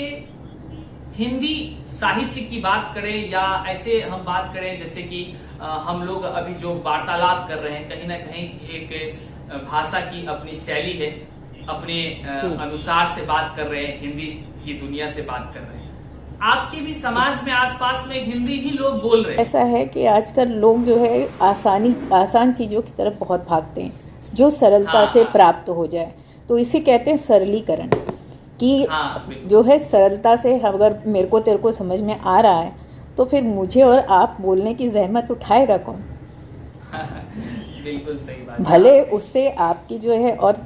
हिंदी साहित्य की बात करें या ऐसे हम बात करें जैसे कि हम लोग अभी जो वार्तालाप कर रहे हैं, कहीं ना कहीं एक भाषा की अपनी शैली है, अपने अनुसार से बात कर रहे हैं, हिंदी की दुनिया से बात कर रहे हैं। आपके भी समाज में आसपास में हिंदी ही लोग बोल रहे हैं। ऐसा है कि आजकल लोग जो है आसान चीजों की तरफ बहुत भागते हैं, जो सरलता से प्राप्त हो जाए, तो इसे कहते हैं सरलीकरण। कि जो है सरलता से, अगर मेरे को तेरे को समझ में आ रहा है तो फिर मुझे और आप बोलने की जहमत उठाएगा कौन? बिल्कुल सही बात। भले उससे आपकी जो है, और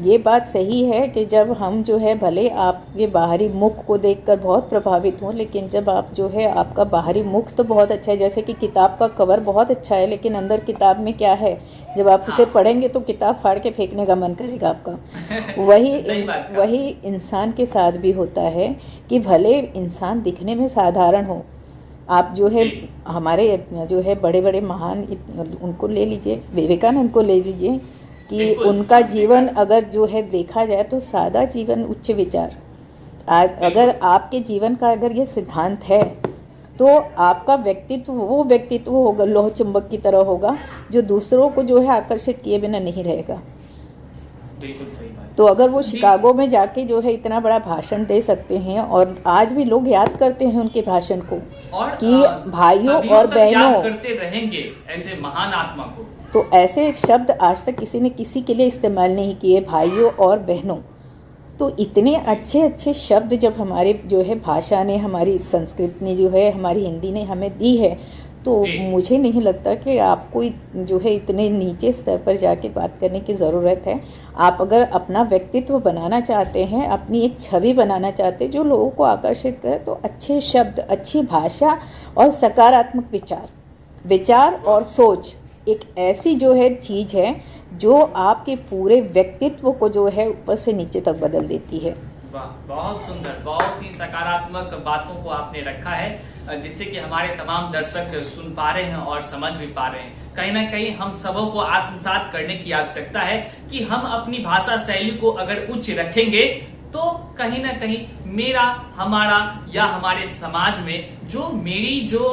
ये बात सही है कि जब हम जो है भले आपके बाहरी मुख को देखकर बहुत प्रभावित हों, लेकिन जब आप जो है आपका बाहरी मुख तो बहुत अच्छा है, जैसे कि किताब का कवर बहुत अच्छा है, लेकिन अंदर किताब में क्या है, जब आप उसे पढ़ेंगे तो किताब फाड़ के फेंकने का मन करेगा आपका। वही इंसान के साथ भी होता है कि भले इंसान दिखने में साधारण हो, आप जो है हमारे जो है बड़े बड़े महान उनको ले लीजिए, विवेकानंद को ले लीजिए, कि उनका जीवन अगर जो है देखा जाए तो सादा जीवन उच्च विचार। अगर आपके जीवन का अगर ये सिद्धांत है तो आपका व्यक्तित्व वो व्यक्तित्व होगा, लौह चुंबक की तरह होगा, जो दूसरों को जो है आकर्षित किए बिना नहीं रहेगा। बिल्कुल सही बात। तो अगर वो शिकागो में जाके जो है इतना बड़ा भाषण दे सकते हैं, और आज भी लोग याद करते हैं उनके भाषण को, और कि भाइयों और बहनों याद करते रहेंगे ऐसे महान आत्मा को। तो ऐसे शब्द आज तक किसी ने किसी के लिए इस्तेमाल नहीं किए, भाइयों और बहनों। तो इतने अच्छे अच्छे शब्द जब हमारे जो है भाषा ने, हमारी संस्कृत ने जो है, हमारी हिंदी ने हमें दी है, तो मुझे नहीं लगता कि आपको जो है इतने नीचे स्तर पर जाके बात करने की ज़रूरत है। आप अगर अपना व्यक्तित्व बनाना चाहते हैं, अपनी एक छवि बनाना चाहते हैं जो लोगों को आकर्षित करे, तो अच्छे शब्द, अच्छी भाषा और सकारात्मक विचार और सोच एक ऐसी जो है चीज़ है जो आपके पूरे व्यक्तित्व को जो है ऊपर से नीचे तक बदल देती है। वाह, बहुत सुंदर, बहुत ही सकारात्मक बातों को आपने रखा है, जिससे कि हमारे तमाम दर्शक सुन पा रहे हैं और समझ भी पा रहे हैं। कहीं ना कहीं हम सबों को आत्मसात करने की आवश्यकता है कि हम अपनी भाषा शैली को अगर उच्च रखेंगे तो कहीं ना कहीं मेरा, हमारा या हमारे समाज में जो मेरी जो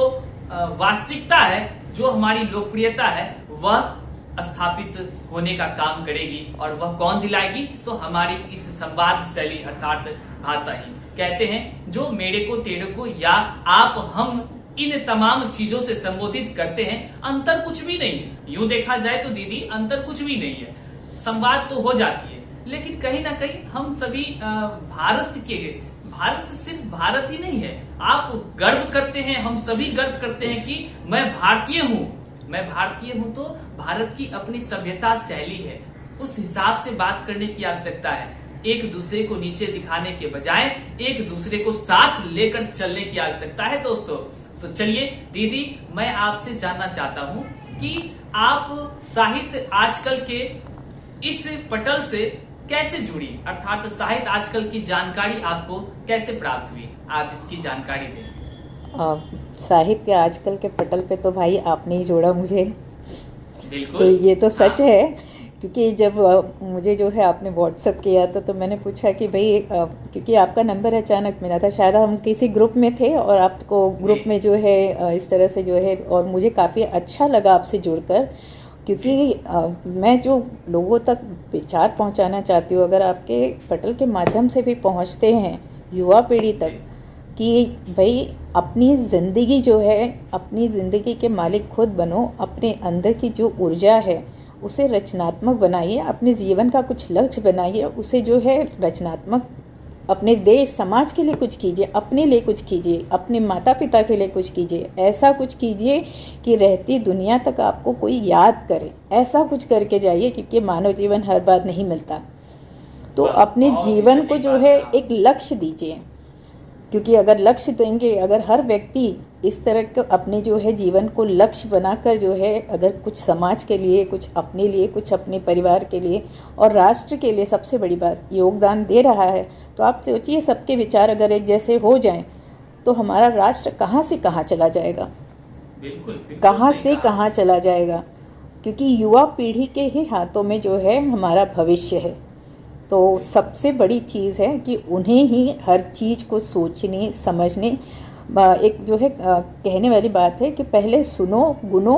वास्तविकता है, जो हमारी लोकप्रियता है, वह स्थापित होने का काम करेगी। और वह कौन दिलाएगी? तो हमारी इस संवाद शैली अर्थात भाषा ही। कहते हैं जो मेरे को, तेरे को या आप, हम इन तमाम चीजों से संबोधित करते हैं, अंतर कुछ भी नहीं है। यूं देखा जाए तो दीदी अंतर कुछ भी नहीं है, संवाद तो हो जाती है, लेकिन कहीं ना कहीं हम सभी भारत सिर्फ भारत ही नहीं है। आप गर्व करते हैं, हम सभी गर्व करते हैं कि मैं भारतीय हूँ। मैं भारतीय हूं तो भारत की अपनी सभ्यता शैली है, उस हिसाब से बात करने की आवश्यकता है। एक दूसरे को नीचे दिखाने के बजाय एक दूसरे को साथ लेकर चलने की आवश्यकता है दोस्तों। तो चलिए दीदी, मैं आपसे जानना चाहता हूं कि आप साहित्य आजकल के इस पटल से कैसे जुड़ी, अर्थात साहित्य आजकल की जानकारी आपको कैसे प्राप्त हुई, आप इसकी जानकारी दें। साहित्य आजकल के पटल पे तो भाई आपने ही जोड़ा मुझे। बिल्कुल। तो ये तो सच है, क्योंकि जब मुझे जो है आपने व्हाट्सअप किया था तो मैंने पूछा कि भाई क्योंकि आपका नंबर अचानक मिला था, शायद हम किसी ग्रुप में थे और आपको ग्रुप में जो है इस तरह से जो है, और मुझे काफ़ी अच्छा लगा आपसे जुड़कर, क्योंकि मैं जो लोगों तक विचार पहुंचाना चाहती हूँ, अगर आपके पटल के माध्यम से भी पहुंचते हैं युवा पीढ़ी तक कि भाई अपनी ज़िंदगी जो है, अपनी ज़िंदगी के मालिक खुद बनो, अपने अंदर की जो ऊर्जा है उसे रचनात्मक बनाइए, अपने जीवन का कुछ लक्ष्य बनाइए, उसे जो है रचनात्मक, अपने देश समाज के लिए कुछ कीजिए, अपने लिए कुछ कीजिए, अपने माता पिता के लिए कुछ कीजिए, ऐसा कुछ कीजिए कि रहती दुनिया तक आपको कोई याद करे, ऐसा कुछ करके जाइए, क्योंकि मानव जीवन हर बार नहीं मिलता। तो अपने जीवन को जो है एक लक्ष्य दीजिए, क्योंकि अगर लक्ष्य देंगे, अगर हर व्यक्ति इस तरह के अपने जो है जीवन को लक्ष्य बनाकर जो है अगर कुछ समाज के लिए, कुछ अपने लिए, कुछ अपने परिवार के लिए और राष्ट्र के लिए, सबसे बड़ी बात, योगदान दे रहा है, तो आप सोचिए सबके विचार अगर एक जैसे हो जाएं तो हमारा राष्ट्र कहाँ से कहाँ चला जाएगा। बिल्कुल, कहाँ से कहाँ चला जाएगा, क्योंकि युवा पीढ़ी के ही हाथों में जो है हमारा भविष्य है। तो सबसे बड़ी चीज़ है कि उन्हें ही हर चीज़ को सोचने समझने, एक जो है कहने वाली बात है कि पहले सुनो गुनो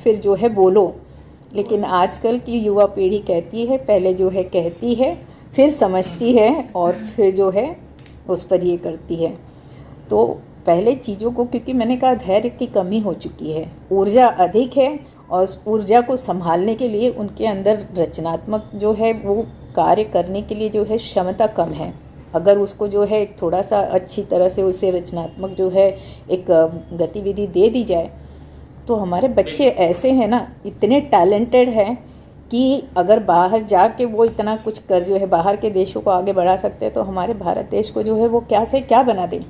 फिर जो है बोलो, लेकिन आजकल की युवा पीढ़ी कहती है, पहले जो है कहती है, फिर समझती है और फिर जो है उस पर ये करती है। तो पहले चीज़ों को, क्योंकि मैंने कहा धैर्य की कमी हो चुकी है, ऊर्जा अधिक है और उस ऊर्जा को संभालने के लिए उनके अंदर रचनात्मक जो है वो कार्य करने के लिए जो है क्षमता कम है। अगर उसको जो है एक थोड़ा सा अच्छी तरह से उसे रचनात्मक जो है एक गतिविधि दे दी जाए, तो हमारे बच्चे ऐसे हैं ना, इतने टैलेंटेड हैं कि अगर बाहर जाके वो इतना कुछ कर जो है बाहर के देशों को आगे बढ़ा सकते हैं, तो हमारे भारत देश को जो है वो क्या से क्या बना दें।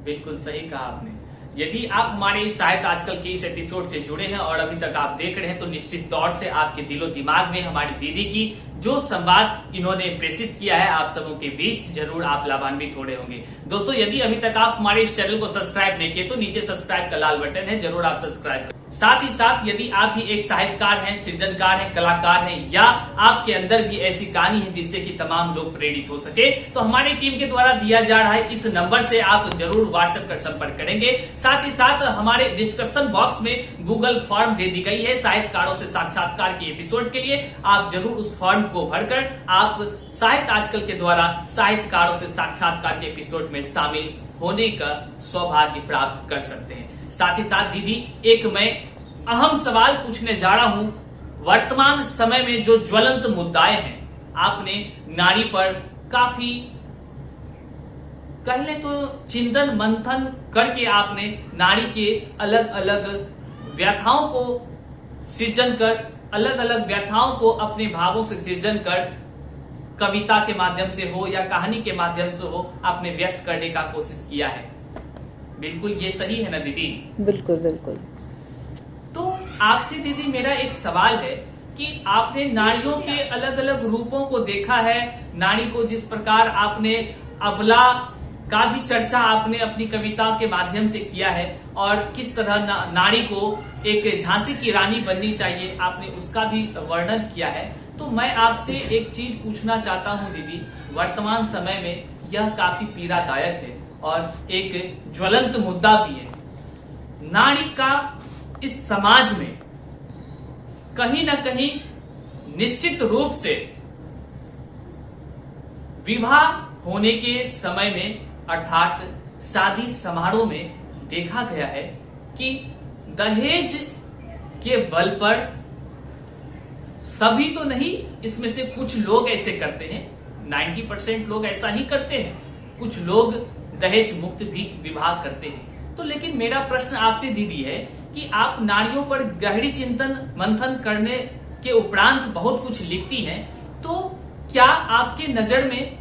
बिल्कुल सही कहा आपने। यदि आप हमारे इस साहित्य आजकल के इस एपिसोड से जुड़े हैं और अभी तक आप देख रहे हैं, तो निश्चित तौर से आपके दिलो दिमाग में हमारी दीदी की जो संवाद इन्होंने प्रेषित किया है आप सबों के बीच, जरूर आप लाभान्वित हो रहे होंगे। दोस्तों, यदि अभी तक आप हमारे इस चैनल को सब्सक्राइब नहीं किए तो नीचे सब्सक्राइब का लाल बटन है, जरूर आप सब्सक्राइब करें। साथ ही साथ यदि आप भी एक साहित्यकार हैं, सृजनकार हैं, कलाकार हैं, या आपके अंदर भी ऐसी कहानी है जिससे कि तमाम लोग प्रेरित हो सके, तो हमारी टीम के द्वारा दिया जा रहा है इस नंबर से आप जरूर व्हाट्सएप कर संपर्क करेंगे। साथ ही साथ हमारे डिस्क्रिप्शन बॉक्स में गूगल फॉर्म दे दी गई है साहित्यकारों से साक्षात्कार के एपिसोड के लिए। आप जरूर उस फॉर्म को भरकर आप साहित्य आजकल के द्वारा साहित्यकारों से साक्षात्कार के एपिसोड में शामिल होने का सौभाग्य प्राप्त कर सकते हैं। साथ ही साथ दीदी, एक मैं अहम सवाल पूछने जा रहा हूं। वर्तमान समय में जो ज्वलंत मुद्दाएं हैं, आपने नारी पर काफी कहले तो चिंतन मंथन करके आपने नारी के अलग अलग व्यथाओं को सृजन कर, अलग अलग व्यथाओं को अपने भावों से सृजन कर कविता के माध्यम से हो या कहानी के माध्यम से हो, आपने व्यक्त करने का कोशिश किया है। बिल्कुल ये सही है ना दीदी? बिल्कुल बिल्कुल। तो आपसे दीदी मेरा एक सवाल है कि आपने नारियों के अलग अलग रूपों को देखा है, नारी को जिस प्रकार आपने अबला का भी चर्चा आपने अपनी कविता के माध्यम से किया है, और किस तरह नारी को एक झांसी की रानी बननी चाहिए आपने उसका भी वर्णन किया है। तो मैं आपसे एक चीज पूछना चाहता हूं दीदी, वर्तमान समय में यह काफी पीड़ादायक है और एक ज्वलंत मुद्दा भी है। नारी का इस समाज में कहीं ना कहीं निश्चित रूप से विवाह होने के समय में, अर्थात शादी समारोह में देखा गया है कि दहेज के बल पर, सभी तो नहीं, इसमें से कुछ लोग ऐसे करते हैं, 90% लोग ऐसा ही करते हैं, कुछ लोग दहेज मुक्त भी विवाह करते हैं। तो लेकिन मेरा प्रश्न आपसे दीदी है कि आप नारियों पर गहरी चिंतन मंथन करने के उपरांत बहुत कुछ लिखती हैं, तो क्या आपके नजर में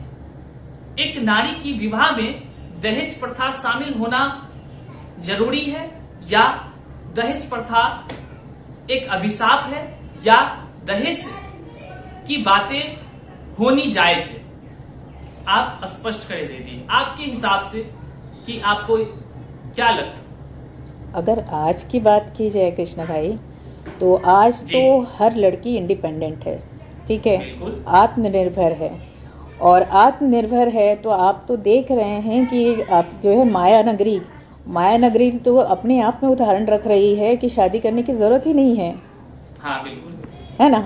एक नारी की विवाह में दहेज प्रथा शामिल होना जरूरी है, या दहेज प्रथा एक अभिशाप है या दहेज की बातें होनी जायज है? आप स्पष्ट कर दीजिए आपके हिसाब से कि आपको क्या लगता? अगर आज की बात की जाए कृष्ण भाई, तो आज जी। तो हर लड़की इंडिपेंडेंट है, ठीक है, बिल्कुल। आत्मनिर्भर है। और आत्मनिर्भर है तो आप तो देख रहे हैं कि आप जो है माया नगरी तो अपने आप में उदाहरण रख रही है कि शादी करने की ज़रूरत ही नहीं है, हाँ बिल्कुल। है ना।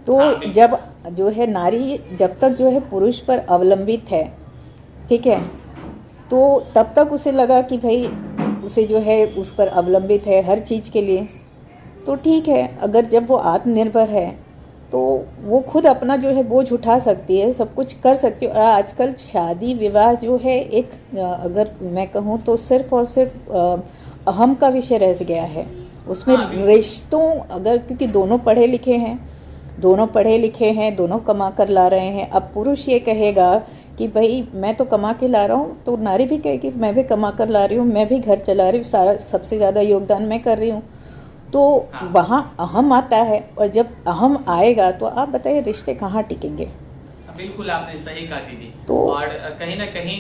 तो हाँ, बिल्कुल। जब जो है नारी जब तक जो है पुरुष पर अवलंबित है, ठीक है, तो तब तक उसे लगा कि भाई उसे जो है उस पर अवलंबित है हर चीज़ के लिए, तो ठीक है। अगर जब वो आत्मनिर्भर है तो वो खुद अपना जो है बोझ उठा सकती है, सब कुछ कर सकती है। और आजकल शादी विवाह जो है एक अगर मैं कहूँ तो सिर्फ और सिर्फ अहम का विषय रह गया है। उसमें हाँ, बिल्कुल। रिश्तों अगर क्योंकि दोनों पढ़े लिखे हैं, दोनों कमा कर ला रहे हैं। अब पुरुष ये कहेगा कि भाई मैं तो कमा के ला रहा हूँ, तो नारी भी कहेगी मैं भी कमा कर ला रही हूँ, मैं भी घर चला रही हूँ, सारा सबसे ज़्यादा योगदान मैं कर रही हूँ। तो हाँ। वहाँ अहम आता है, और जब अहम आएगा तो आप बताइए रिश्ते कहाँ टिकेंगे। बिल्कुल आपने सही कहा दीदी। तो और कहीं ना कहीं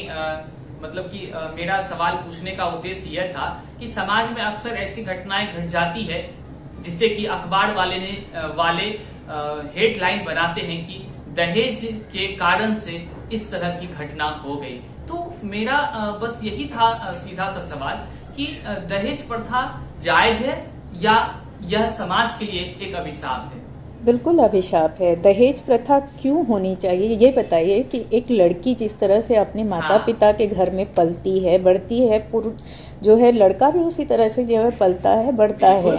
मतलब कि मेरा सवाल पूछने का उद्देश्य यह था कि समाज में अक्सर ऐसी घटनाएं घट जाती है जिससे कि अखबार वाले हेडलाइन बनाते हैं कि दहेज के कारण से इस तरह की घटना हो गई। तो मेरा बस यही था सीधा सा सवाल कि दहेज प्रथा जायज है या यह समाज के लिए एक अभिशाप है? बिल्कुल अभिशाप है। दहेज प्रथा क्यों होनी चाहिए ये बताइए कि एक लड़की जिस तरह से अपने माता पिता के घर में पलती है, बढ़ती है, पुरुष जो है लड़का भी उसी तरह से जो है पलता है, बढ़ता है,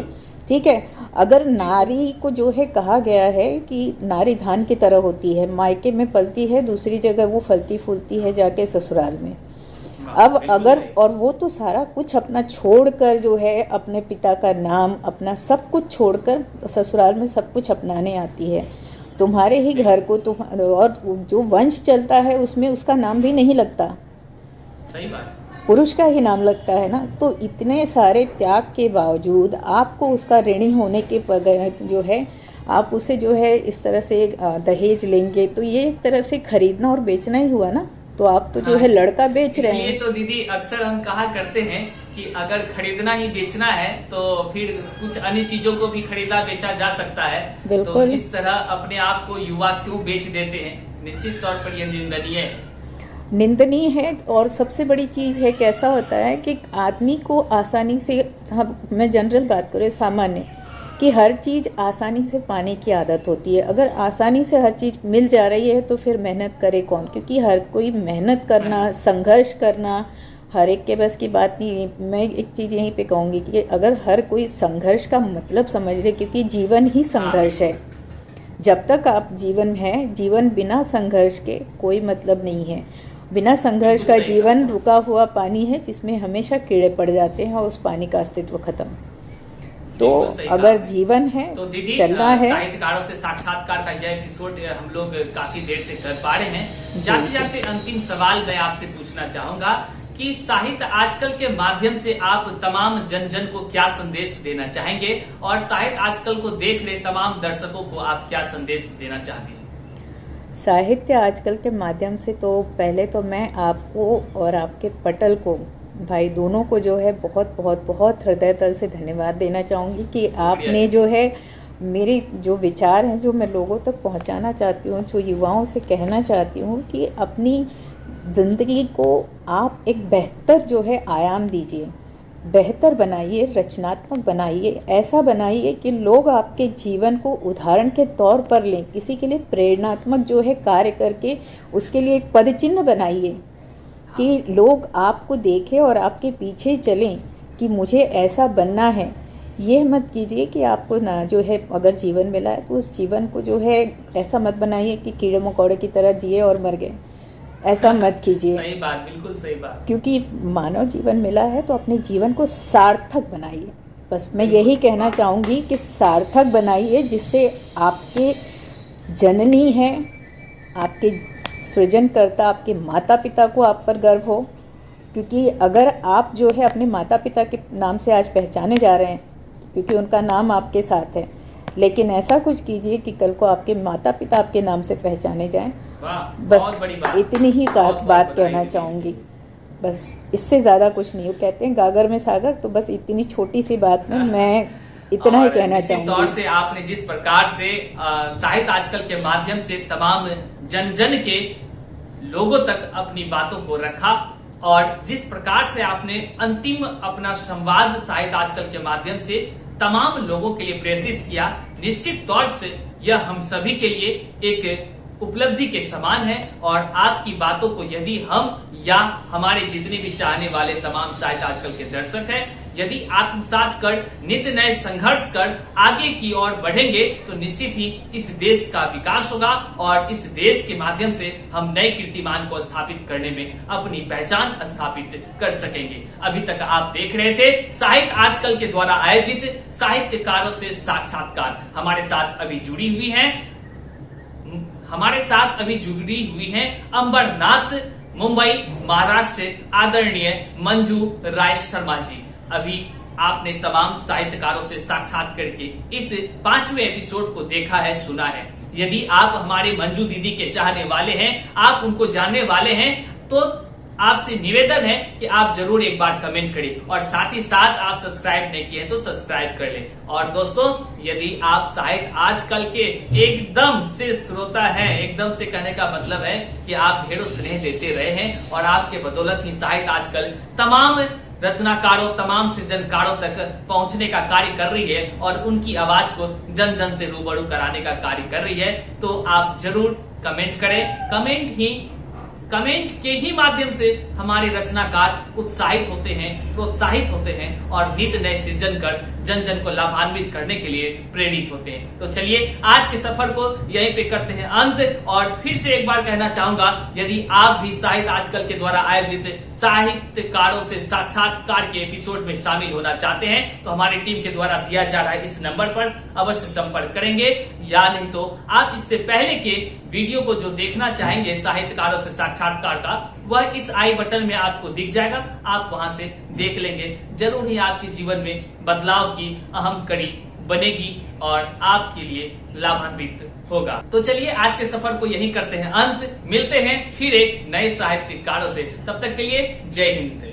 ठीक है। अगर नारी को जो है कहा गया है कि नारी धान की तरह होती है, मायके में पलती है, दूसरी जगह वो फलती फूलती है जाके ससुराल में। अब अगर और वो तो सारा कुछ अपना छोड़कर जो है अपने पिता का नाम अपना सब कुछ छोड़कर ससुराल में सब कुछ अपनाने आती है, तुम्हारे ही घर को तुम, और जो वंश चलता है उसमें उसका नाम भी नहीं लगता, सही बात, पुरुष का ही नाम लगता है ना। तो इतने सारे त्याग के बावजूद आपको उसका ऋणी होने के जो है आप उसे जो है इस तरह से दहेज लेंगे, तो ये एक तरह से खरीदना और बेचना ही हुआ ना। तो आप तो जो है लड़का बेच रहे हैं। इसलिए तो दीदी अक्सर हम कहा करते हैं कि अगर खरीदना ही बेचना है तो फिर कुछ अन्य चीजों को भी खरीदा बेचा जा सकता है। तो इस तरह अपने आप को युवा क्यों बेच देते हैं? निश्चित तौर पर यह निंदनीय है। और सबसे बड़ी चीज़ है कैसा होता है कि आदमी को आसानी से, मैं जनरल बात करूँ सामान्य, कि हर चीज़ आसानी से पाने की आदत होती है। अगर आसानी से हर चीज़ मिल जा रही है तो फिर मेहनत करे कौन? क्योंकि हर कोई मेहनत करना, संघर्ष करना हर एक के बस की बात नहीं है। मैं एक चीज़ यहीं पे कहूँगी कि अगर हर कोई संघर्ष का मतलब समझ ले, क्योंकि जीवन ही संघर्ष है। जब तक आप जीवन है, जीवन बिना संघर्ष के कोई मतलब नहीं है। बिना संघर्ष का जीवन रुका हुआ पानी है जिसमें हमेशा कीड़े पड़ जाते हैं और उस पानी का अस्तित्व खत्म। तो अगर जीवन है तो दीदी चलना है। साहित्यकारों से साक्षात्कार का यह एपिसोड हम लोग काफी देर से कर पा रहे हैं। जाते जाते अंतिम सवाल मैं आपसे पूछना चाहूंगा कि साहित्य आजकल के माध्यम से आप तमाम जन को क्या संदेश देना चाहेंगे, और साहित्य आजकल को देख रहे तमाम दर्शकों को आप क्या संदेश देना चाहती हैं? साहित्य आजकल के माध्यम से तो पहले तो मैं आपको और आपके पटल को, भाई दोनों को जो है बहुत बहुत बहुत हृदय तल से धन्यवाद देना चाहूँगी कि आपने जो है मेरे जो विचार हैं जो मैं लोगों तक पहुंचाना चाहती हूँ, जो युवाओं से कहना चाहती हूँ कि अपनी ज़िंदगी को आप एक बेहतर जो है आयाम दीजिए, बेहतर बनाइए, रचनात्मक बनाइए, ऐसा बनाइए कि लोग आपके जीवन को उदाहरण के तौर पर लें, किसी के लिए प्रेरणात्मक जो है कार्य करके उसके लिए एक पदचिन्ह बनाइए कि लोग आपको देखें और आपके पीछे चलें कि मुझे ऐसा बनना है। ये मत कीजिए कि आपको ना जो है अगर जीवन मिला है तो उस जीवन को जो है ऐसा मत बनाइए कि कीड़े मकोड़े की तरह जिए और मर गए, ऐसा मत कीजिए। सही बात, बिल्कुल सही बात। क्योंकि मानव जीवन मिला है तो अपने जीवन को सार्थक बनाइए। बस मैं यही कहना चाहूँगी कि सार्थक बनाइए, जिससे आपके जननी है, आपके सृजनकर्ता, आपके माता पिता को आप पर गर्व हो। क्योंकि अगर आप जो है अपने माता पिता के नाम से आज पहचाने जा रहे हैं क्योंकि उनका नाम आपके साथ है, लेकिन ऐसा कुछ कीजिए कि कल को आपके माता पिता आपके नाम से पहचाने जाएं। बहुत बड़ी बात, इतनी ही बहुत बात बधाई कहना दीदी चाहूँगी, बस इससे ज़्यादा कुछ नहीं। वो कहते हैं गागर में सागर, तो बस इतनी छोटी सी बात में मैं इतना ही कहना निश्चित तौर चाहूँगी। से आपने जिस प्रकार से साहित्य आजकल के माध्यम से तमाम जन जन के लोगों तक अपनी बातों को रखा और जिस प्रकार से आपने अंतिम अपना संवाद साहित्य आजकल के माध्यम से तमाम लोगों के लिए प्रेषित किया, निश्चित तौर से यह हम सभी के लिए एक उपलब्धि के समान है। और आपकी बातों को यदि हम या हमारे जितने भी चाहने वाले तमाम साहित्य आजकल के दर्शक हैं, यदि आत्मसात कर नित्य नए संघर्ष कर आगे की ओर बढ़ेंगे तो निश्चित ही इस देश का विकास होगा और इस देश के माध्यम से हम नए कीर्तिमान को स्थापित करने में अपनी पहचान स्थापित कर सकेंगे। अभी तक आप देख रहे थे साहित्य आजकल के द्वारा आयोजित साहित्यकारों से साक्षात्कार। हमारे साथ अभी जुड़ी हुई हैं अंबरनाथ मुंबई महाराष्ट्र आदरणीय मंजू राय शर्मा जी। अभी आपने तमाम साहित्यकारों से साक्षात करके इस 5वें एपिसोड को देखा है, सुना है। यदि आप हमारे मंजू दीदी के चाहने वाले हैं, आप उनको जानने वाले हैं, तो आपसे निवेदन है कि आप जरूर एक बार कमेंट करें और साथ ही साथ आप सब्सक्राइब नहीं किए तो सब्सक्राइब कर लें। और दोस्तों, यदि आप साहित्य आजकल के एकदम से श्रोता हैं, एकदम से कहने का मतलब है कि आप ढेरों स्नेह देते रहे हैं और आपके बदौलत ही साहित्य आजकल तमाम रचनाकारों, तमाम सृजनकारों तक पहुंचने का कार्य कर रही है और उनकी आवाज को जन जन से रूबरू कराने का कार्य कर रही है। तो आप जरूर कमेंट करें। कमेंट के ही माध्यम से हमारे रचनाकार उत्साहित होते हैं, प्रोत्साहित होते हैं और नित्य नए सृजन कर जन जन को लाभान्वित करने के लिए प्रेरित होते हैं। तो चलिए आज के सफर को यहीं पे करते हैं अंत। और फिर से एक बार कहना चाहूंगा, यदि आप भी साहित्य आजकल के द्वारा आयोजित साहित्यकारों से साक्षात्कार के एपिसोड में शामिल होना चाहते हैं तो हमारी टीम के द्वारा दिया जा रहा है इस नंबर पर अवश्य संपर्क करेंगे, या नहीं तो आप इससे पहले के वीडियो को जो देखना चाहेंगे साहित्यकारों से साक्षात्कार का, वह इस आई बटन में आपको दिख जाएगा, आप वहां से देख लेंगे। जरूर ही आपके जीवन में बदलाव की अहम कड़ी बनेगी और आपके लिए लाभान्वित होगा। तो चलिए आज के सफर को यही करते हैं अंत। मिलते हैं फिर एक नए साहित्यकारों से, तब तक के लिए जय हिंद।